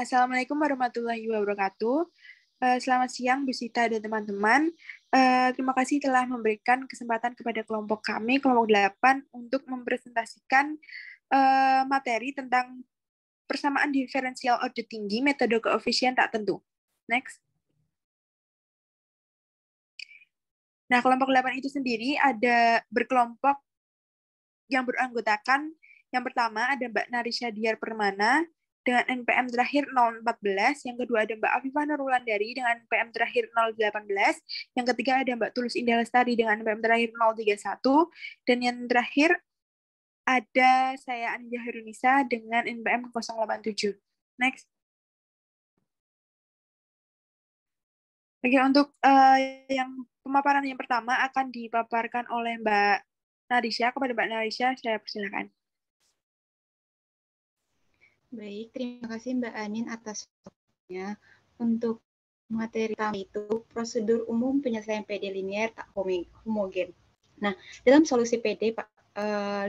Assalamualaikum warahmatullahi wabarakatuh. Selamat siang, Bu Sita dan teman-teman. Terima kasih telah memberikan kesempatan kepada kelompok kami, kelompok 8, untuk mempresentasikan materi tentang persamaan diferensial order tinggi, metode koefisien tak tentu. Next. Nah, kelompok 8 itu sendiri ada berkelompok yang beranggotakan, yang pertama ada Mbak Narisha Diar Permana dengan NPM terakhir 014, yang kedua ada Mbak Afifah Nurwulandari dengan NPM terakhir 018, yang ketiga ada Mbak Tulus Indah Lestari dengan NPM terakhir 031, dan yang terakhir ada saya Anja Herunisa dengan NPM 087. Next. Oke, untuk yang pemaparan yang pertama akan dipaparkan oleh Mbak Narisha. Kepada Mbak Narisha, saya persilakan. Baik, terima kasih Mbak Anin atas waktunya. Untuk materi kami itu prosedur umum penyelesaian PD linear tak homogen. Nah, dalam solusi PD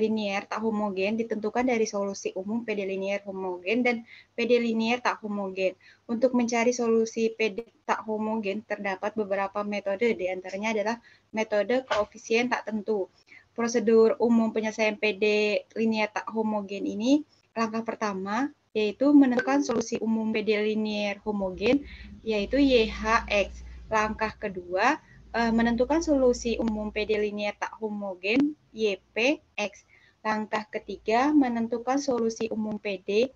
linear tak homogen ditentukan dari solusi umum PD linear homogen dan PD linear tak homogen. Untuk mencari solusi PD tak homogen terdapat beberapa metode, di antaranya adalah metode koefisien tak tentu. Prosedur umum penyelesaian PD linear tak homogen ini, langkah pertama yaitu menentukan solusi umum PD linear homogen, yaitu YHX. Langkah kedua, menentukan solusi umum PD linear tak homogen, YPX. Langkah ketiga, menentukan solusi umum PD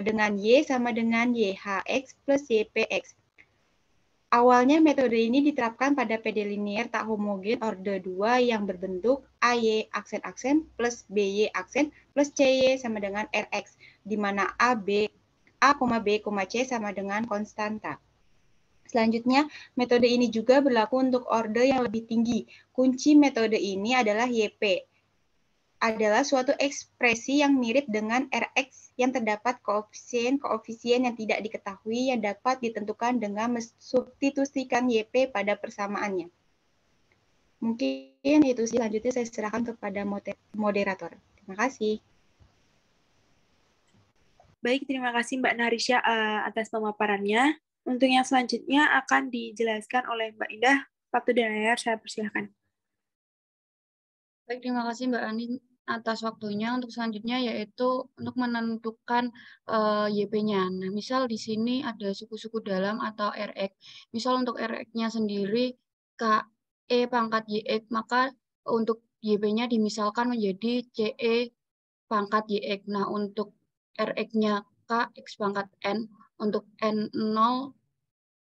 dengan Y sama dengan YHX plus YPX. Awalnya metode ini diterapkan pada PD linear tak homogen order 2 yang berbentuk AY aksen-aksen plus BY aksen plus CY sama dengan RX, di mana A, B, C sama dengan konstanta. Selanjutnya, metode ini juga berlaku untuk order yang lebih tinggi. Kunci metode ini adalah YP, adalah suatu ekspresi yang mirip dengan Rx yang terdapat koefisien yang tidak diketahui yang dapat ditentukan dengan mensubstitusikan YP pada persamaannya. Mungkin itu selanjutnya saya serahkan kepada moderator. Terima kasih. Baik, terima kasih Mbak Narisha atas pemaparannya. Untuk yang selanjutnya akan dijelaskan oleh Mbak Indah. Waktu dan layar saya persilahkan. Baik, terima kasih Mbak Anin atas waktunya. Untuk selanjutnya yaitu untuk menentukan YP-nya. Nah, misal di sini ada suku-suku dalam atau RX. Misal untuk RX-nya sendiri KE pangkat YX, maka untuk YP-nya dimisalkan menjadi CE pangkat YX. Nah, untuk RX-nya K X pangkat N, untuk N0,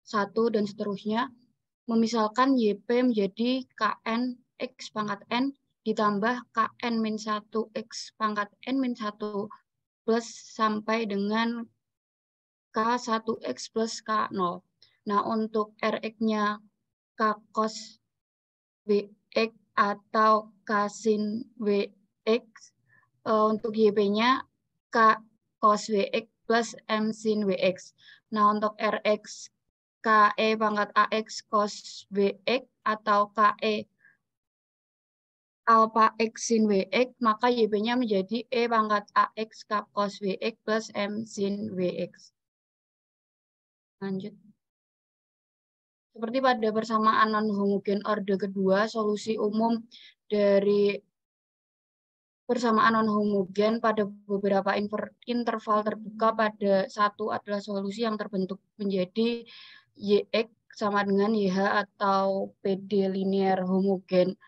1, dan seterusnya, memisalkan YP menjadi KN X pangkat N ditambah KN-1 X pangkat N-1 plus sampai dengan K1X plus K0. Nah, untuk RX-nya K cos WX atau K sin WX, untuk YP-nya K cos WX plus M sin WX. Nah, untuk RX KE pangkat AX cos WX atau KE alpha X sin WX, maka YP-nya menjadi E pangkat AX K cos WX plus M sin WX. Lanjut. Seperti pada persamaan non-homogen order kedua, solusi umum dari persamaan non-homogen pada beberapa interval terbuka pada satu adalah solusi yang terbentuk menjadi YX sama dengan YH atau PD linear homogen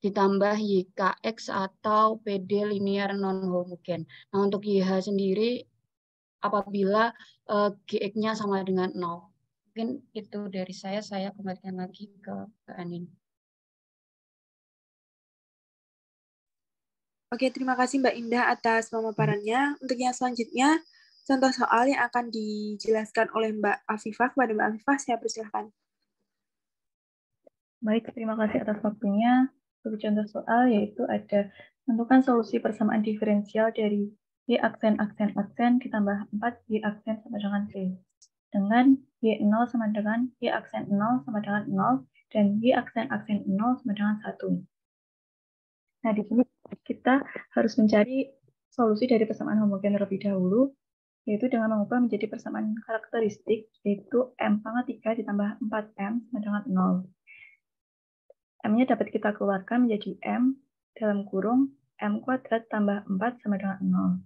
ditambah YKX atau PD linear non-homogen. Nah, untuk YH sendiri apabila GX-nya sama dengan 0. Mungkin itu dari saya kembalikan lagi ke Anin. Oke, terima kasih Mbak Indah atas pemaparannya. Untuk yang selanjutnya, contoh soal yang akan dijelaskan oleh Mbak Afifah. Kepada Mbak Afifah, saya persilahkan. Baik, terima kasih atas waktunya. Untuk contoh soal yaitu ada tentukan solusi persamaan diferensial dari Y aksen ditambah 4 Y aksen sama dengan C. Dengan Y0 sama dengan Y aksen 0 sama dengan 0 dan Y aksen 0 sama dengan 1. Nah, di sini kita harus mencari solusi dari persamaan homogen terlebih dahulu. yaitu dengan mengubah menjadi persamaan karakteristik, yaitu M pangkat 3 ditambah 4M sama dengan 0. M-nya dapat kita keluarkan menjadi M dalam kurung M kuadrat tambah 4 sama dengan 0.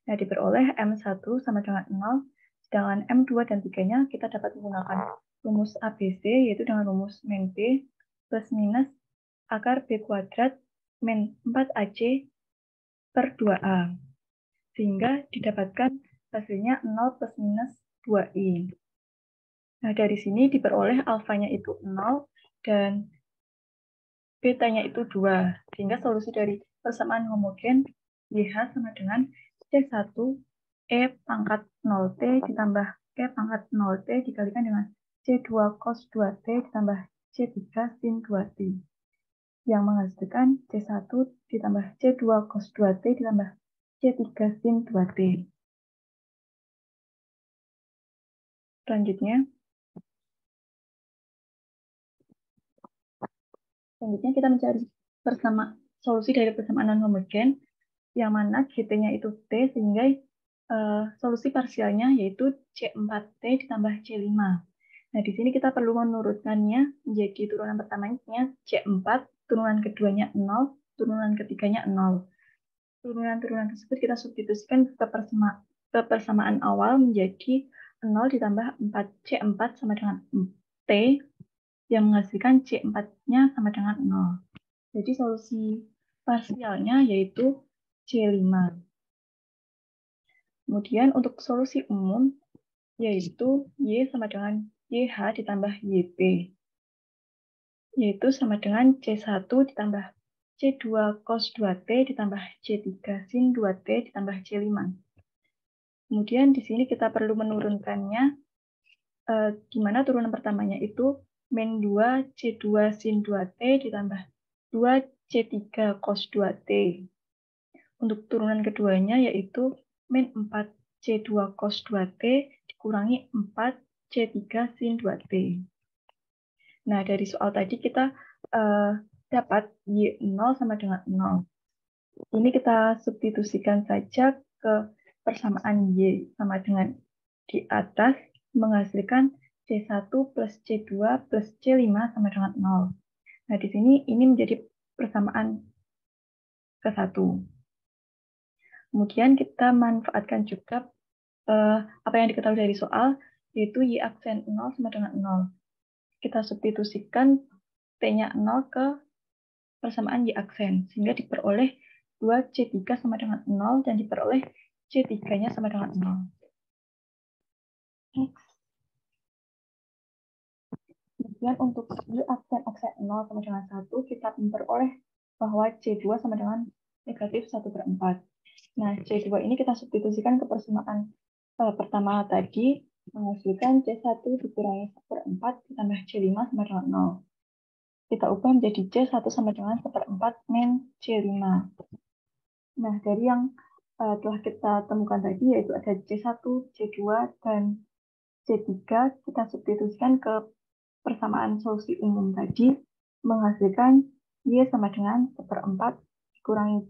Nah, diperoleh M1 sama dengan 0, sedangkan M2 dan 3-nya kita dapat menggunakan rumus ABC, yaitu dengan rumus min B plus minus akar B kuadrat min 4AC per 2A. Sehingga didapatkan hasilnya 0 plus minus 2I. Nah, dari sini diperoleh alfanya itu 0 dan betanya itu 2. Sehingga solusi dari persamaan homogen YH sama dengan C1 E pangkat 0T ditambah E pangkat 0T dikalikan dengan C2 cos 2T ditambah C3 sin 2T. Yang menghasilkan C1 ditambah C2 cos 2T ditambah C3 sin 2T. Selanjutnya kita mencari solusi dari persamaan non-homogen yang mana GT-nya itu T, sehingga solusi parsialnya yaitu C4T ditambah C5. Nah, di sini kita perlu menurunkannya menjadi turunan pertamanya C4, turunan keduanya 0, turunan ketiganya 0. Turunan-turunan tersebut kita substitusikan ke persamaan awal menjadi 0 ditambah 4C4 sama dengan T, yang menghasilkan C4-nya sama dengan 0. Jadi solusi parsialnya yaitu C5. Kemudian untuk solusi umum yaitu Y sama dengan YH ditambah YP, yaitu sama dengan C1 ditambah C2 cos 2T ditambah C3 sin 2T ditambah C5. Kemudian di sini kita perlu menurunkannya, di mana turunan pertamanya itu min 2 C2 sin 2T ditambah 2 C3 cos 2T. Untuk turunan keduanya yaitu min 4 C2 cos 2T dikurangi 4 C3 sin 2T. Nah, dari soal tadi kita dapat Y0 sama dengan 0. Ini kita substitusikan saja ke persamaan Y sama dengan di atas, menghasilkan C1 plus C2 plus C5 sama dengan 0. Nah, di sini ini menjadi persamaan ke-1. Kemudian kita manfaatkan juga apa yang diketahui dari soal, yaitu Y aksen 0 sama dengan 0. Kita substitusikan T-nya 0 ke persamaan Y aksen, sehingga diperoleh 2C3 sama dengan 0 dan diperoleh C3-nya sama dengan 0. Kemudian untuk Y aksen 0 sama dengan 1, kita memperoleh bahwa C2 sama dengan negatif 1/4. Nah, C2 ini kita substitusikan ke persamaan pertama tadi, menghasilkan C1 dikurangi 1/4 ditambah C5 sama dengan 0. Kita ubah menjadi C1 sama dengan 1/4 min C5. Nah, dari yang telah kita temukan tadi, yaitu ada C1, C2, dan C3, kita substitusikan ke persamaan solusi umum tadi, menghasilkan Y sama dengan 1/4 dikurangi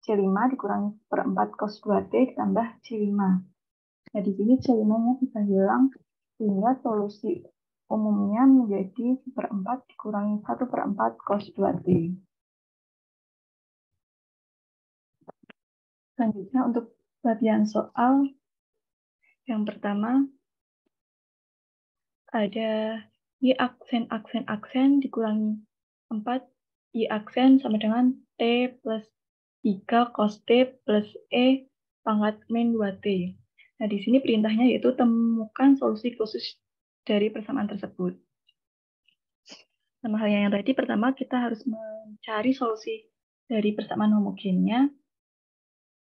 C5 dikurangi 1/4 cos 2T ditambah C5. Nah, di sini C5-nya bisa hilang, sehingga solusi umumnya menjadi 1/4 dikurangi 1/4 cos 2T. Selanjutnya untuk bagian soal yang pertama, ada Y aksen dikurangi 4, Y aksen sama dengan T plus 3 cos T plus E pangkat min 2T. Nah, di sini perintahnya yaitu temukan solusi khusus dari persamaan tersebut. Sama halnya yang tadi, pertama kita harus mencari solusi dari persamaan homogennya.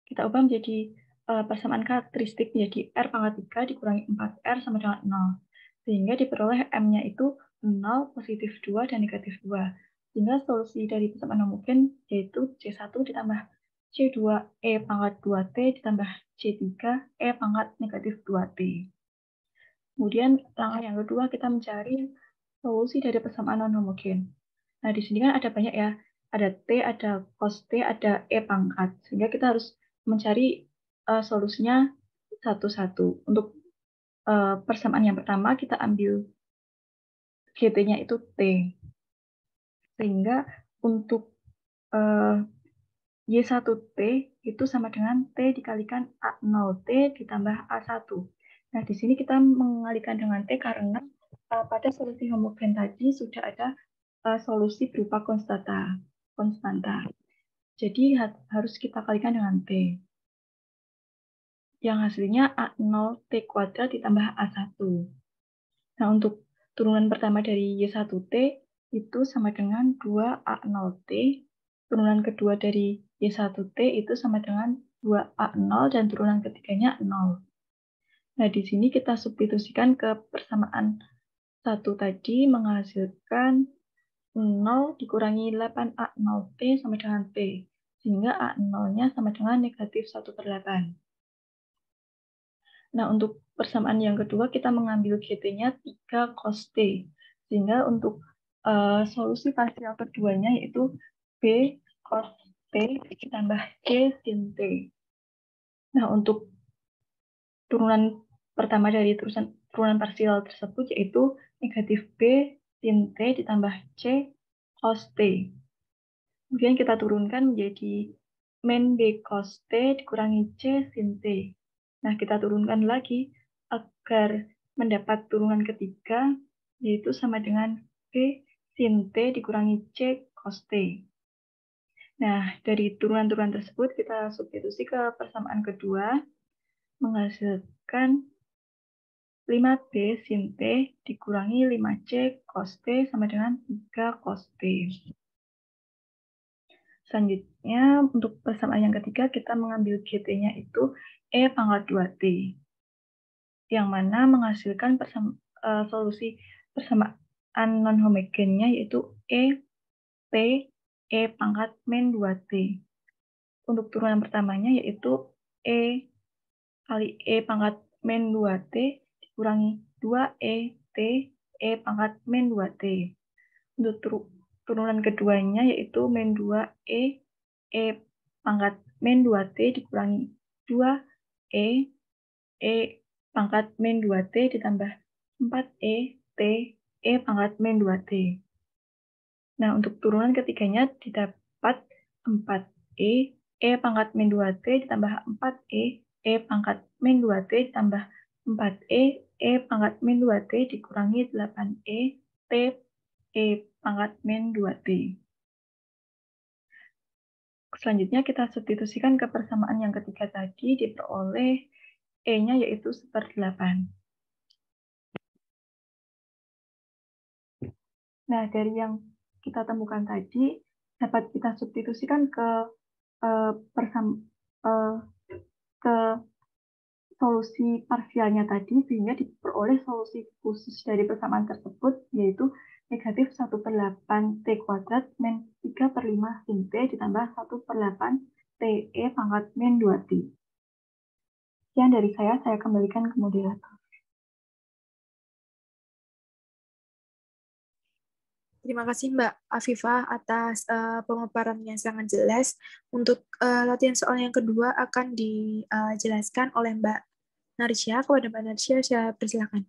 Kita ubah menjadi persamaan karakteristik menjadi R pangkat 3 dikurangi 4R sama dengan 0. Sehingga diperoleh M-nya itu 0, positif 2, dan negatif 2. Sehingga solusi dari persamaan homogen yaitu C1 ditambah C2E pangkat 2T ditambah C3 E pangkat negatif 2T. Kemudian langkah yang kedua kita mencari solusi dari persamaan non-homogen. Nah, di sini kan ada banyak ya, ada T, ada cos T, ada E pangkat. Sehingga kita harus mencari solusinya satu-satu. Untuk persamaan yang pertama kita ambil GT-nya itu T. Sehingga untuk Y1T itu sama dengan T dikalikan A0T ditambah A1. Nah, di sini kita mengalikan dengan T karena pada solusi homogen tadi sudah ada solusi berupa konstanta. Jadi harus kita kalikan dengan T. Yang hasilnya A0T kuadrat ditambah A1. Nah, untuk turunan pertama dari Y1T itu sama dengan 2A0T. Turunan kedua dari Y1T itu sama dengan 2A0 dan turunan ketiganya 0. Nah, di sini kita substitusikan ke persamaan 1 tadi menghasilkan 0 dikurangi 8A0T sama dengan T. Sehingga A0-nya sama dengan negatif 1/8. Nah, untuk persamaan yang kedua kita mengambil GT-nya 3 cos T. Sehingga untuk solusi parsial keduanya yaitu B cos T ditambah C sin T. Nah, untuk turunan pertama dari turunan parsial tersebut yaitu negatif B sin T ditambah C cos T. Kemudian kita turunkan menjadi min B cos T dikurangi C sin T. Nah, kita turunkan lagi agar mendapat turunan ketiga, yaitu sama dengan B sin T dikurangi C cos T. Nah, dari turunan-turunan tersebut kita substitusi ke persamaan kedua, menghasilkan 5B sin T dikurangi 5C cos T sama dengan 3 cos T. Selanjutnya, untuk persamaan yang ketiga, kita mengambil GT-nya itu E pangkat 2T. Yang mana menghasilkan solusi persamaan non-homogennya yaitu E, T, E pangkat min 2T. Untuk turunan pertamanya yaitu E kali E pangkat min 2T dikurangi 2E T, E pangkat min 2T. Untuk turunan keduanya yaitu min 2E, E pangkat min 2T dikurangi 2E, E pangkat min 2T ditambah 4E, T, E pangkat min 2T. Nah, untuk turunan ketiganya didapat 4E, E pangkat min 2T ditambah 4E, E pangkat min 2T ditambah 4E, E pangkat min 2T dikurangi 8E, T, E pangkat min 2T. Selanjutnya kita substitusikan ke persamaan yang ketiga tadi diperoleh E-nya yaitu 1/8. Nah, dari yang kita temukan tadi dapat kita substitusikan ke solusi parsialnya tadi sehingga diperoleh solusi khusus dari persamaan tersebut yaitu negatif 1/8 T kuadrat min 3/5 sin T ditambah 1/8 TE pangkat min 2T. Sekian dari saya kembalikan ke moderator. Terima kasih Mbak Afifah atas pemaparan yang sangat jelas. Untuk latihan soal yang kedua akan dijelaskan oleh Mbak Narsya. Kepada Mbak Narsya, saya persilakan.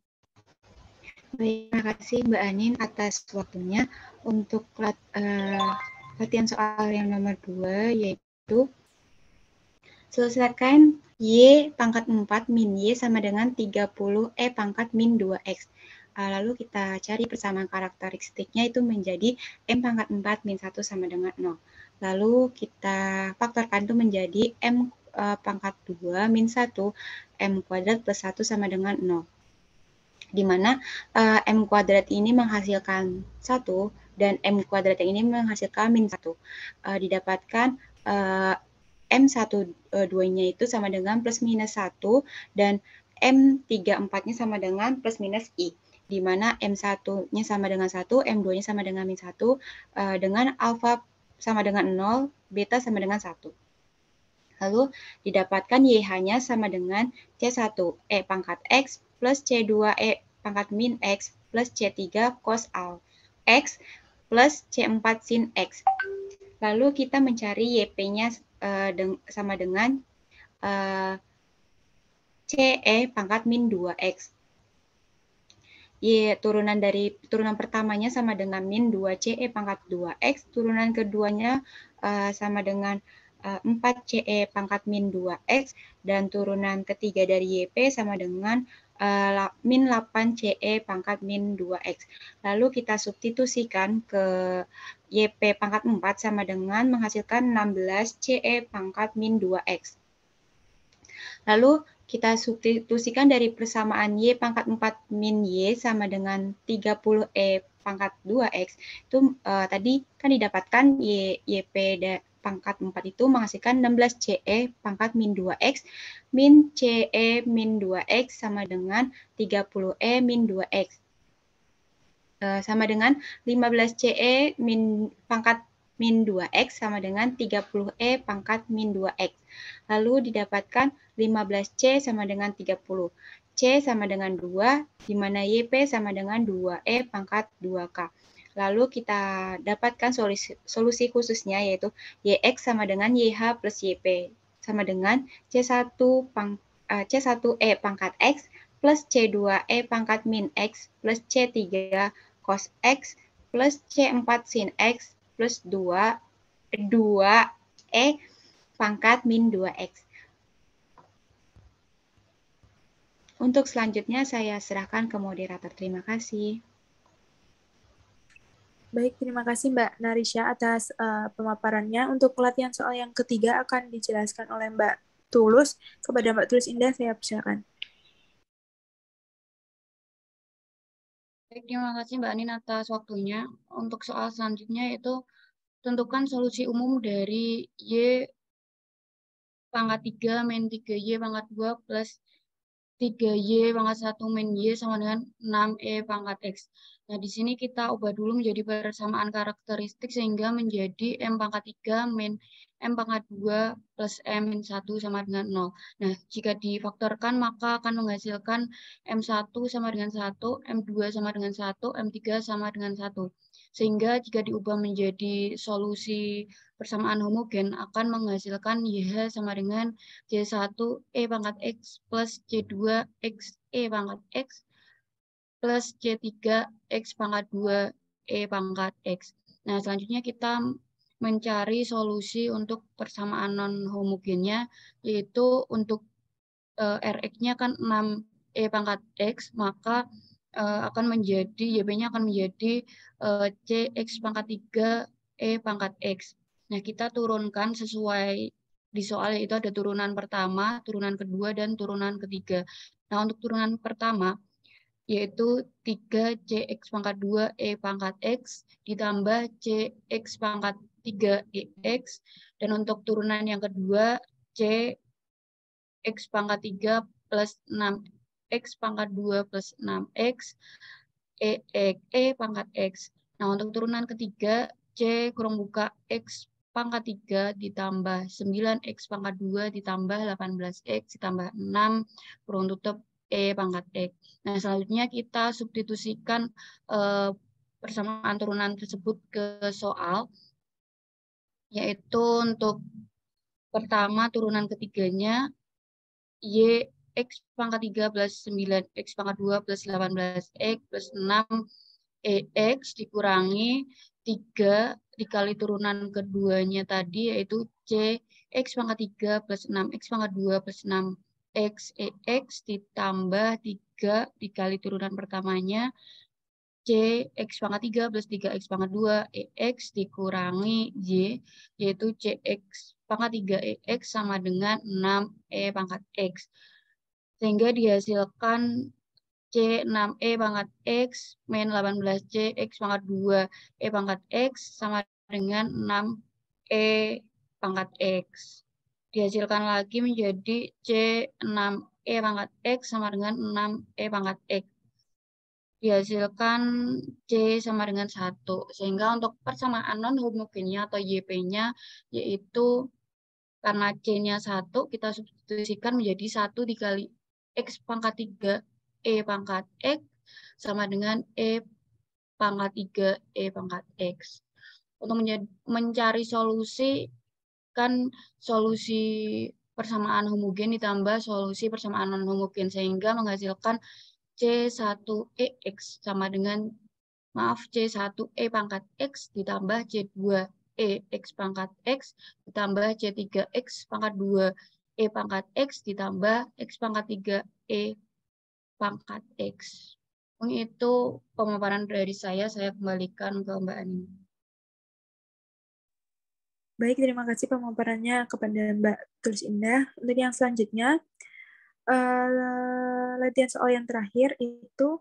Baik, terima kasih Mbak Anin atas waktunya. Untuk latihan soal yang nomor 2 yaitu selesaikan Y pangkat 4 min Y sama dengan 30 E pangkat min 2X. Lalu kita cari persamaan karakteristiknya itu menjadi M pangkat 4 min 1 sama dengan 0. Lalu kita faktorkan itu menjadi M pangkat 2 min 1 M kuadrat plus 1 sama dengan 0. Di mana M kuadrat ini menghasilkan 1 dan M kuadrat yang ini menghasilkan min 1. Didapatkan M12-nya itu sama dengan plus minus 1 dan M34-nya sama dengan plus minus I. Di mana M1-nya sama dengan 1, M2-nya sama dengan min 1, dengan alfa sama dengan 0, beta sama dengan 1. Lalu didapatkan YH-nya sama dengan C1 E pangkat X plus C2 E pangkat min X plus C3 cos X plus C4 sin X. Lalu kita mencari YP-nya sama dengan C CE pangkat min 2X. Y turunan dari turunan pertamanya sama dengan min 2CE pangkat 2X, turunan keduanya sama dengan 4CE pangkat min 2X, dan turunan ketiga dari YP sama dengan min 8CE pangkat min 2X. Lalu kita substitusikan ke YP pangkat 4 sama dengan menghasilkan 16CE pangkat min 2X. Lalu kita substitusikan dari persamaan Y pangkat 4 min Y sama dengan 30E pangkat 2X. Itu tadi kan didapatkan YP pangkat 4 itu menghasilkan 16CE pangkat min 2X min CE min 2X sama dengan 30E min 2X. Sama dengan 15CE min pangkat min 2X sama dengan 30E pangkat min 2X. Lalu didapatkan 15C sama dengan 30. C sama dengan 2, di mana YP sama dengan 2E pangkat 2K. Lalu kita dapatkan solusi khususnya, yaitu YX sama dengan YH plus YP sama dengan C1E pangkat X plus C2E pangkat min X plus C3 cos X plus C4 sin X plus 2E pangkat min 2X. Untuk selanjutnya saya serahkan ke moderator. Terima kasih. Baik, terima kasih Mbak Narisha atas pemaparannya. Untuk pelatihan soal yang ketiga akan dijelaskan oleh Mbak Tulus. Kepada Mbak Tulus Indah, saya persilakan. Baik, terima kasih Mbak Anin atas waktunya. Untuk soal selanjutnya yaitu tentukan solusi umum dari Y pangkat 3 min 3Y pangkat 2 plus 3Y pangkat 1 min Y sama dengan 6E pangkat X. Nah, di sini kita ubah dulu menjadi persamaan karakteristik sehingga menjadi M pangkat 3 min M pangkat 2 plus M min 1 sama dengan 0. Nah, jika difaktorkan maka akan menghasilkan M1 sama dengan 1, M2 sama dengan 1, M3 sama dengan 1. Sehingga jika diubah menjadi solusi persamaan homogen akan menghasilkan YH sama dengan C1E pangkat X plus C2XE pangkat X plus C3X pangkat 2E pangkat X. Nah, selanjutnya kita mencari solusi untuk persamaan non-homogennya, yaitu untuk Rx-nya kan 6E pangkat X, maka akan menjadi, YP-nya akan menjadi Cx pangkat 3E pangkat X. Nah, kita turunkan sesuai di soal, yaitu ada turunan pertama, turunan kedua, dan turunan ketiga. Nah, untuk turunan pertama, yaitu 3Cx pangkat 2E pangkat X ditambah Cx pangkat 3EX, dan untuk turunan yang kedua, Cx pangkat 3 plus 6X pangkat 2 plus 6X E pangkat X. Nah, untuk turunan ketiga, C kurung buka X pangkat 3 ditambah 9X pangkat 2 ditambah 18X ditambah 6 kurung tutup E pangkat X. Nah, selanjutnya kita substitusikan persamaan turunan tersebut ke soal, yaitu untuk pertama turunan ketiganya, Y X pangkat 3 plus 9X pangkat 2 plus 18X plus 6EX dikurangi 3 dikali turunan keduanya tadi, yaitu CX pangkat 3 plus 6X pangkat 2 plus 6X EX ditambah 3 dikali turunan pertamanya, Cx pangkat 3 plus 3x pangkat 2 EX dikurangi Y, yaitu Cx pangkat 3 EX sama dengan 6E pangkat X. Sehingga dihasilkan C6E pangkat X min 18C X pangkat 2 E pangkat X sama dengan 6E pangkat X. Dihasilkan lagi menjadi C6E pangkat X sama dengan 6E pangkat X. Dihasilkan C sama dengan 1. Sehingga untuk persamaan non-homogennya atau YP-nya, yaitu karena C-nya 1, kita substitusikan menjadi 1 dikali X pangkat 3 E pangkat X sama dengan E pangkat 3 E pangkat X. Untuk mencari solusi, kan solusi persamaan homogen ditambah solusi persamaan non-homogen, sehingga menghasilkan C1EX sama dengan, C1E pangkat X ditambah C2E X pangkat X ditambah C3X pangkat 2 E pangkat X ditambah X pangkat 3 E pangkat X. Itu pemaparan dari saya kembalikan ke Mbak Ani. Baik, terima kasih pemaparannya kepada Mbak Tulis Indah. Untuk yang selanjutnya, latihan soal yang terakhir itu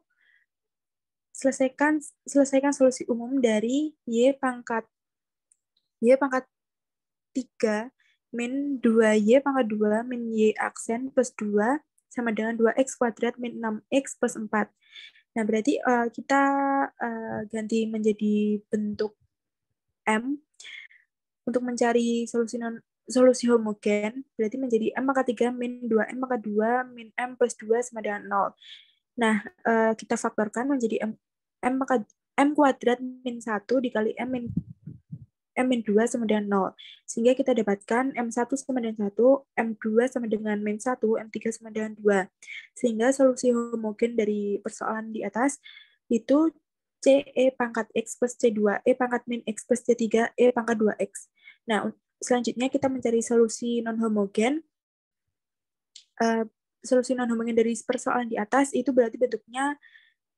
selesaikan solusi umum dari Y pangkat 3 min 2Y pangkat 2 min Y aksen plus 2 sama dengan 2X kuadrat min 6X plus 4. Nah, berarti kita ganti menjadi bentuk M untuk mencari solusi homogen, berarti menjadi M pangkat 3 min 2M pangkat 2 min M plus 2 sama dengan 0. Nah, kita faktorkan menjadi M kuadrat min 1 dikali M min 2 sama dengan 0. Sehingga kita dapatkan M1 sama dengan 1, M2 sama dengan min 1, M3 sama dengan 2. Sehingga solusi homogen dari persoalan di atas itu CE pangkat X plus C2, E pangkat min X plus C3, E pangkat 2X. Nah, selanjutnya kita mencari solusi non-homogen. Solusi non-homogen dari persoalan di atas itu berarti bentuknya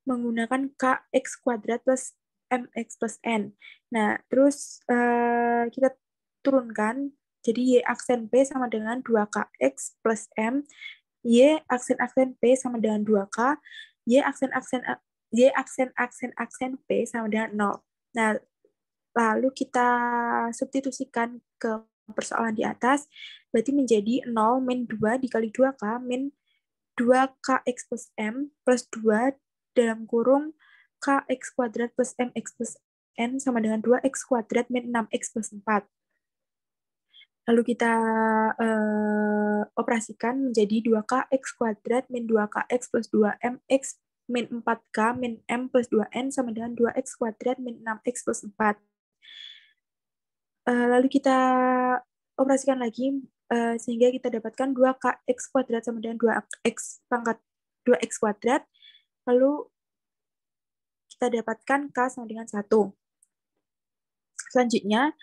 menggunakan KX kuadrat plus MX plus N. Nah, terus kita turunkan, jadi Y aksen P sama dengan 2KX plus M, Y aksen P sama dengan 2K, Y aksen P sama dengan 0. Nah, lalu kita substitusikan ke persoalan di atas, berarti menjadi 0 min 2 dikali 2K min 2KX plus M plus 2 dalam kurung KX kuadrat plus MX plus N sama dengan 2X kuadrat min 6X plus 4. Lalu kita operasikan menjadi 2KX kuadrat min 2KX plus 2MX min 4K min M plus 2N sama dengan 2X kuadrat min 6X plus 4. Lalu kita operasikan lagi sehingga kita dapatkan 2KX kuadrat sama dengan 2X pangkat 2X kuadrat. Lalu kita dapatkan K sama dengan 1. Selanjutnya,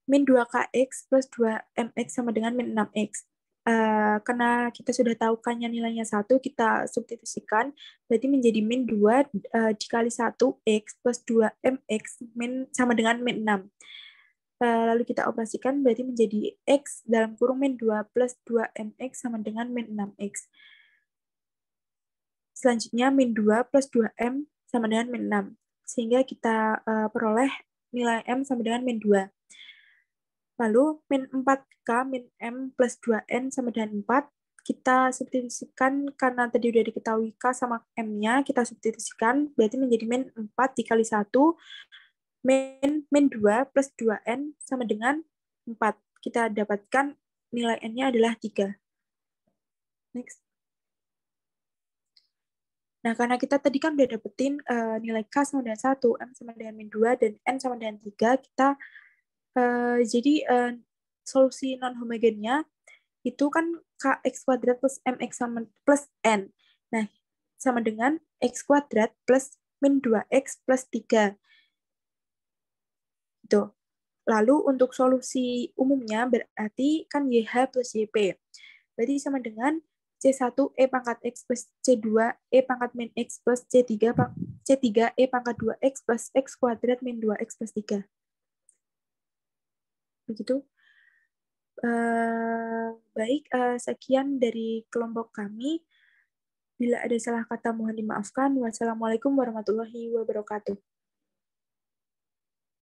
min 2KX plus 2MX sama dengan min 6X. Karena kita sudah tahu K-nya nilainya 1, kita substitusikan, berarti menjadi min 2 dikali 1X plus 2MX sama dengan min 6. Lalu kita operasikan, berarti menjadi X dalam kurung min 2 plus 2MX sama dengan min 6X. Selanjutnya, min 2 plus 2M sama dengan min 6. Sehingga kita peroleh nilai M sama dengan min 2. Lalu, min 4K min M plus 2N sama dengan 4. Kita substitusikan, karena tadi udah diketahui K sama M-nya, kita substitusikan, berarti menjadi min 4 dikali 1, min 2 plus 2N sama dengan 4. Kita dapatkan nilai N-nya adalah 3. Next. Nah, karena kita tadi kan udah dapetin nilai K sama dengan 1, M sama dengan min 2, dan N sama dengan 3, kita jadi solusi non-homogennya itu kan KX kuadrat plus MX sama plus N. Nah, sama dengan X kuadrat plus min 2X plus 3. Gitu. Lalu untuk solusi umumnya berarti kan YH plus YP. Berarti sama dengan C1 E pangkat X plus C2 E pangkat min X plus C3 E pangkat 2X plus X kuadrat min 2X plus 3. Begitu. Baik, sekian dari kelompok kami. Bila ada salah kata mohon dimaafkan. Wassalamualaikum warahmatullahi wabarakatuh.